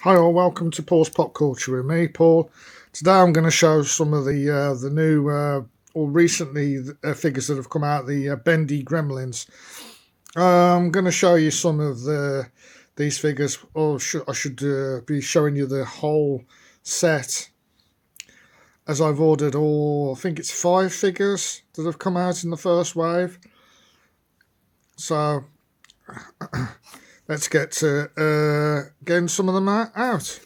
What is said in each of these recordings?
Hi all, welcome to Paul's Pop Culture with me, Paul. Today I'm going to show some of the new or recently figures that have come out, the bendy gremlins. I'm going to show you some of these figures, or I should be showing you the whole set, as I've ordered I think it's 5 figures that have come out in the first wave. So let's get to getting some of them out.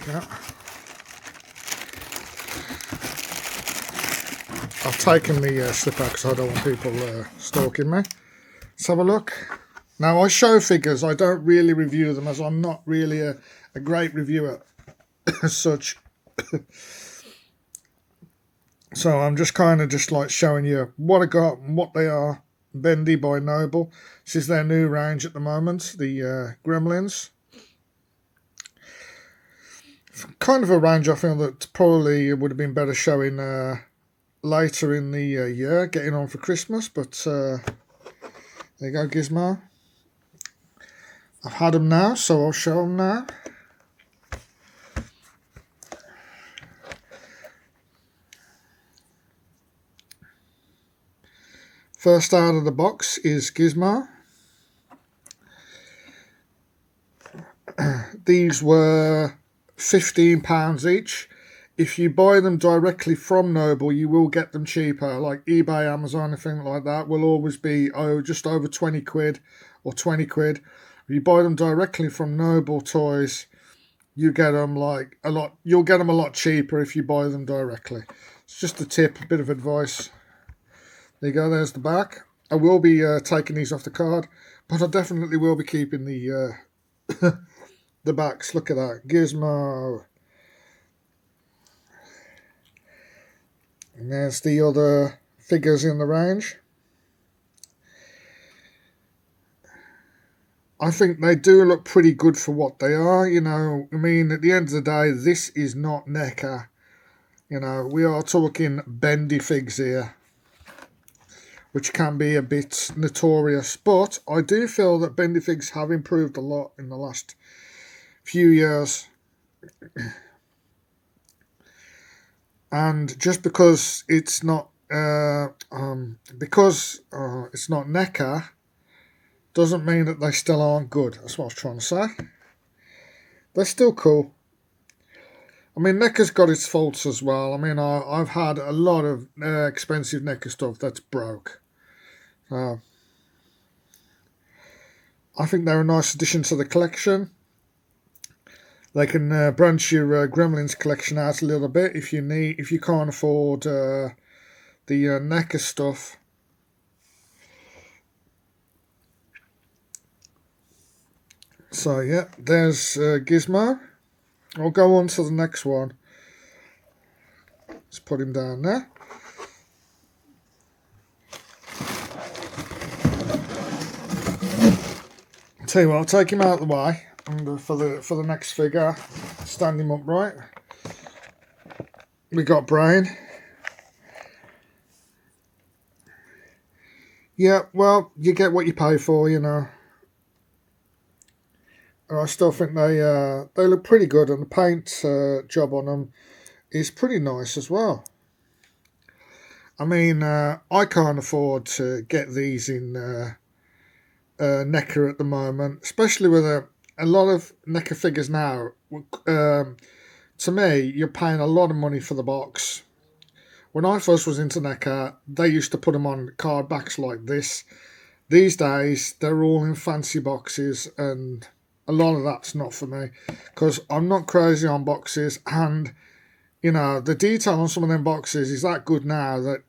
Yeah. I've taken the slip out because I don't want people stalking me. Let's have a look. Now, I show figures. I don't really review them, as I'm not really a great reviewer as such. So I'm just kind of like showing you what I got and what they are. Bendy by Noble. This is their new range at the moment, the gremlins. Kind of a range I feel that probably would have been better showing later in the year, getting on for Christmas, but there you go, Gizmo. I've had them now, so I'll show them now. First out of the box is Gizmo. These were £15 each. If you buy them directly from Noble, you will get them cheaper. Like eBay, Amazon, anything like that will always be just over 20 quid or 20 quid. If you buy them directly from Noble Toys, you get them you'll get them a lot cheaper if you buy them directly. It's just a tip, a bit of advice. There you go, there's the back. I will be taking these off the card, but I definitely will be keeping the the backs. Look at that, Gizmo. And there's the other figures in the range. I think they do look pretty good for what they are, you know. I mean, at the end of the day, this is not NECA. You know, we are talking bendy figs here, which can be a bit notorious. But I do feel that bendy figs have improved a lot in the last few years. And just because it's not it's not NECA doesn't mean that they still aren't good. That's what I was trying to say. They're still cool. I mean, NECA's got its faults as well. I mean, I've had a lot of expensive NECA stuff that's broke. I think they're a nice addition to the collection. They can branch your Gremlins collection out a little bit if you can't afford the NECA stuff. So yeah, there's Gizmo. I'll go on to the next one. Let's put him down there. Tell you what, I'll take him out of the way, and for the next figure, stand him upright. We got Brain. Yeah, well, you get what you pay for, you know. I still think they look pretty good, and the paint job on them is pretty nice as well. I mean, I can't afford to get these in NECA at the moment, especially with a lot of NECA figures now. To me, you're paying a lot of money for the box. When I first was into NECA, they used to put them on card backs like this. These days, they're all in fancy boxes, and a lot of that's not for me, because I'm not crazy on boxes, and you know, the detail on some of them boxes is that good now that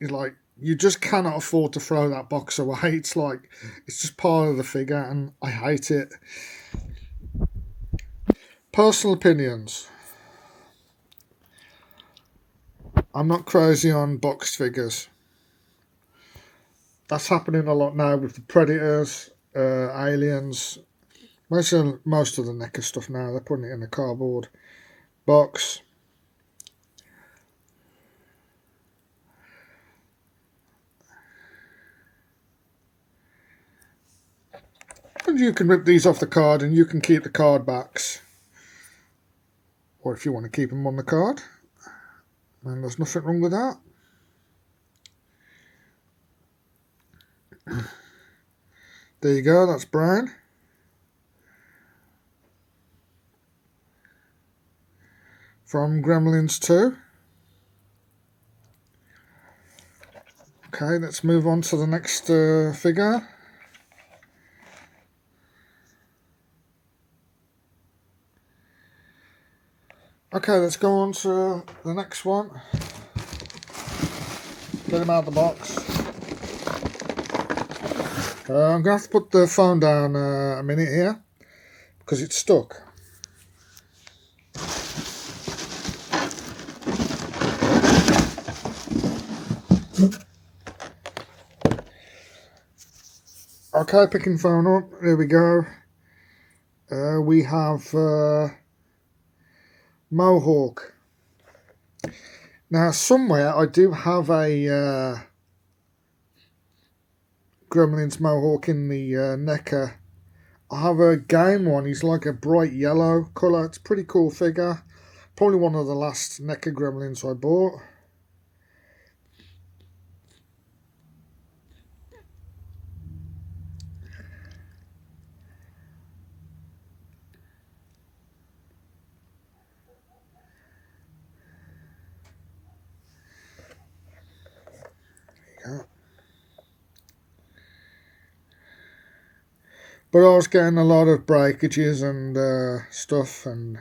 you just cannot afford to throw that box away. It's just part of the figure, and I hate it. Personal opinions. I'm not crazy on boxed figures. That's happening a lot now with the Predators, Aliens. Most of the NECA stuff now, they're putting it in a cardboard box. And you can rip these off the card and you can keep the card backs. Or if you want to keep them on the card. And there's nothing wrong with that. There you go, that's brown. From Gremlins 2. Okay, let's move on to the next figure. Okay, let's go on to the next one. Get him out of the box. I'm going to have to put the phone down a minute here because it's stuck. Okay, picking the phone up. There we go. We have Mohawk. Now, somewhere I do have a Gremlins Mohawk in the NECA. I have a game one. He's like a bright yellow colour. It's a pretty cool figure. Probably one of the last NECA Gremlins I bought. There you go. But I was getting a lot of breakages and stuff, and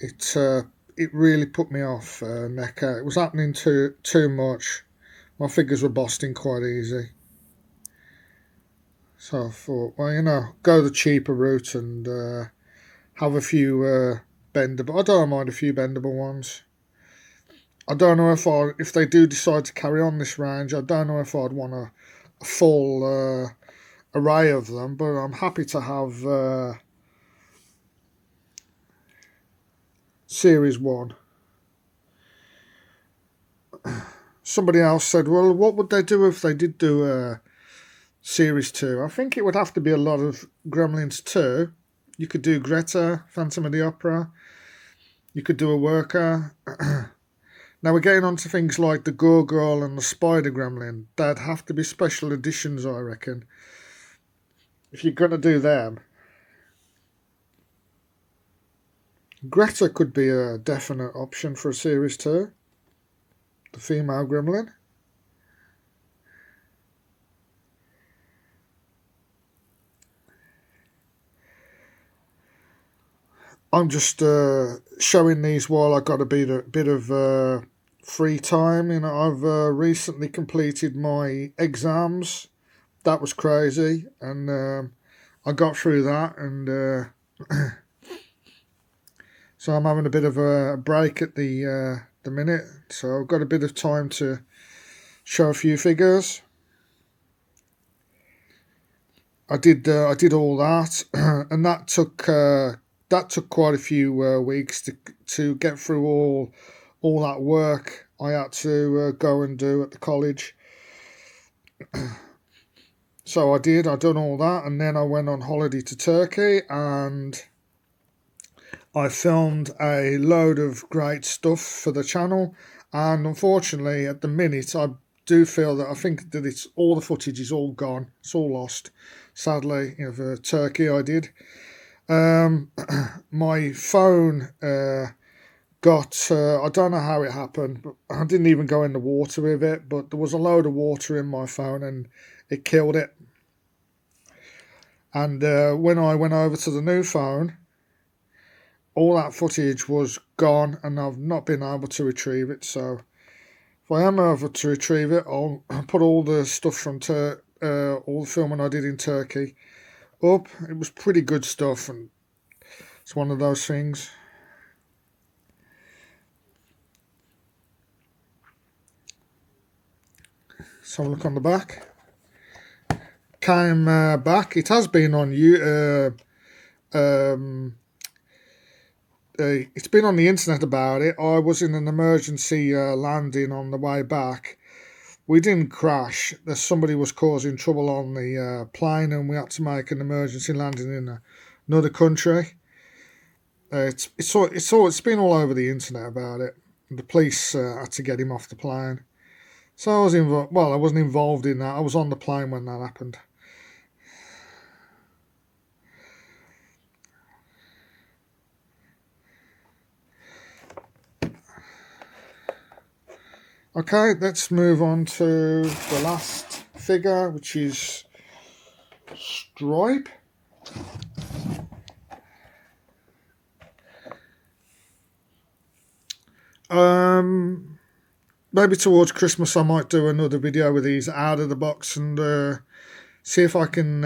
it really put me off NECA. It was happening too much. My figures were busting quite easy. So I thought, well, you know, go the cheaper route and have a few bendable. I don't mind a few bendable ones. I don't know if they do decide to carry on this range, I don't know if I'd want a full array of them, but I'm happy to have Series 1. Somebody else said, well, what would they do if they did do a Series 2? I think it would have to be a lot of Gremlins 2. You could do Greta, Phantom of the Opera. You could do a worker. Now we're getting on to things like the Gorgirl and the Spider Gremlin. They'd have to be special editions, I reckon, if you're going to do them. Greta could be a definite option for a Series 2. The female Gremlin. I'm just showing these while I got a bit of free time. You know, I've recently completed my exams. That was crazy, and I got through that, and so I'm having a bit of a break at the minute. So I've got a bit of time to show a few figures. I did all that, and that took quite a few weeks to get through all that work I had to go and do at the college. So I done all that, and then I went on holiday to Turkey, and I filmed a load of great stuff for the channel, and unfortunately at the minute I do feel that I think that it's all the footage is all gone, it's all lost, sadly. You know, for Turkey I did. My phone got, I don't know how it happened, but I didn't even go in the water with it, but there was a load of water in my phone and it killed it. And when I went over to the new phone, all that footage was gone and I've not been able to retrieve it. So if I am able to retrieve it, I'll put all the stuff from all the filming I did in Turkey up. It was pretty good stuff, and it's one of those things. So look on the back. Came back. It has been on you. It's been on the internet about it. I was in an emergency landing on the way back we didn't crash. Somebody was causing trouble on the plane, and we had to make an emergency landing in another country. It's been all over the internet about it. The police had to get him off the plane. So I was involved. Well, I wasn't involved in that. I was on the plane when that happened. Okay, let's move on to the last figure, which is Stripe. Maybe towards Christmas I might do another video with these out of the box and see if I can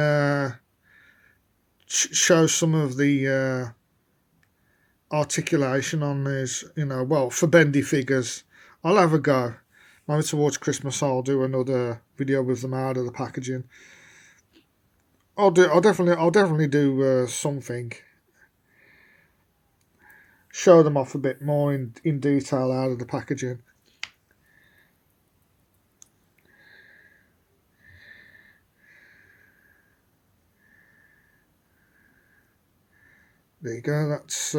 show some of the articulation on these, well, for bendy figures. I'll have a go. Maybe towards Christmas I'll do another video with them out of the packaging. I'll definitely do something. Show them off a bit more in detail out of the packaging. There you go, that's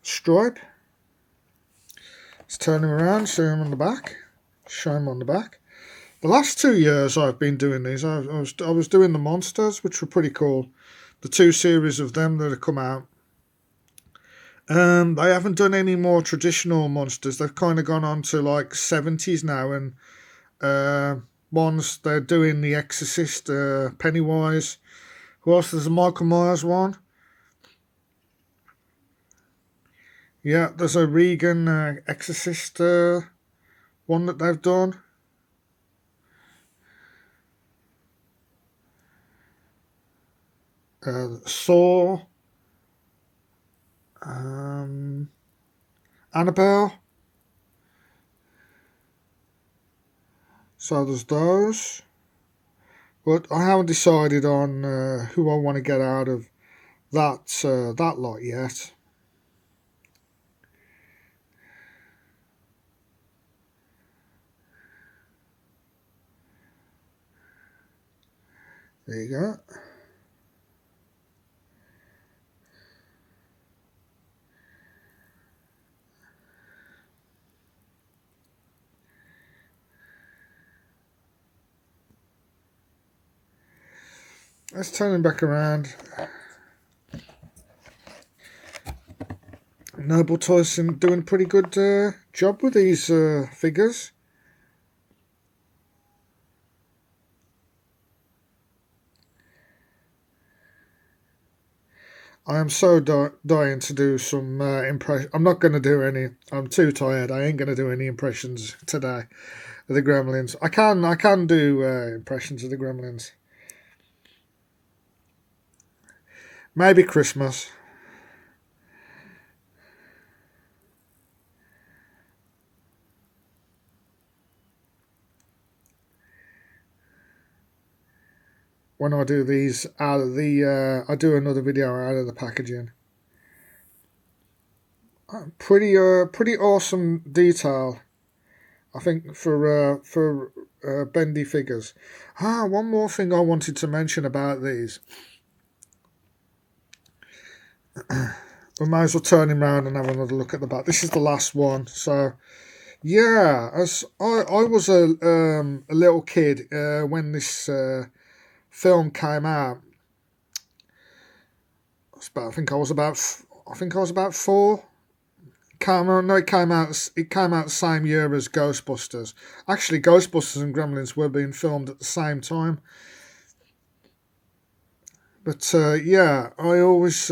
Stripe. Let's turn him around, show him on the back. Show him on the back. The last 2 years I've been doing these. I was doing the monsters, which were pretty cool. The 2 series of them that have come out. They haven't done any more traditional monsters. They've kind of gone on to like 70s now, and ones they're doing the Exorcist, Pennywise. Who else? There's a Michael Myers one. Yeah, there's a Regan Exorcist one that they've done. Saw. Annabelle. So there's those. But I haven't decided on who I want to get out of that lot yet. There you go. Let's turn him back around. Noble Toys doing a pretty good job with these figures. I am so dying to do some impressions. I'm not going to do any. I'm too tired. I ain't going to do any impressions today of the Gremlins. I can do impressions of the Gremlins. Maybe Christmas. When I do these out of the, I do another video out of the packaging. Pretty awesome detail, I think, for bendy figures. One more thing I wanted to mention about these. We might as well turn him around and have another look at the back. This is the last one. So, yeah, as I was a little kid when this film came out. I think I was about 4. It came out the same year as Ghostbusters. Actually, Ghostbusters and Gremlins were being filmed at the same time. But yeah, I always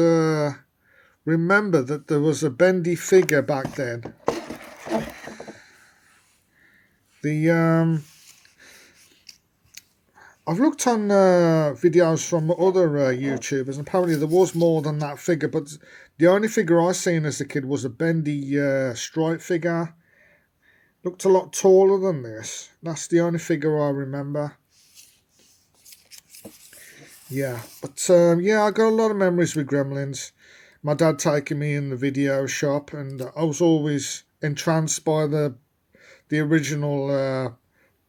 remember that there was a bendy figure back then. I've looked on videos from other YouTubers, and apparently there was more than that figure, but the only figure I seen as a kid was a bendy Stripe figure. Looked a lot taller than this. That's the only figure I remember. Yeah, but yeah, I got a lot of memories with Gremlins. My dad taking me in the video shop, and I was always entranced by the original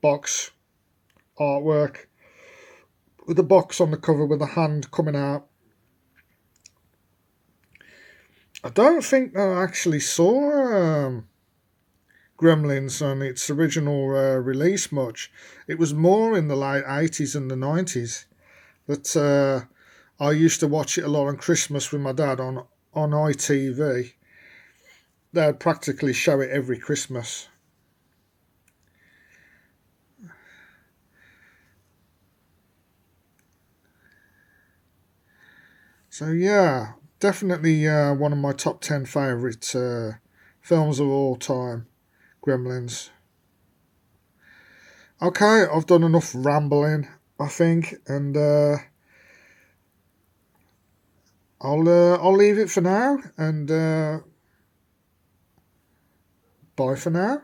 box artwork, with the box on the cover with the hand coming out. I don't think I actually saw Gremlins on its original release much. It was more in the late 80s and the 90s that I used to watch it a lot on Christmas with my dad on ITV. They'd practically show it every Christmas. So yeah, definitely one of my top 10 favourite films of all time, Gremlins. Okay, I've done enough rambling, I think, and I'll leave it for now, and bye for now.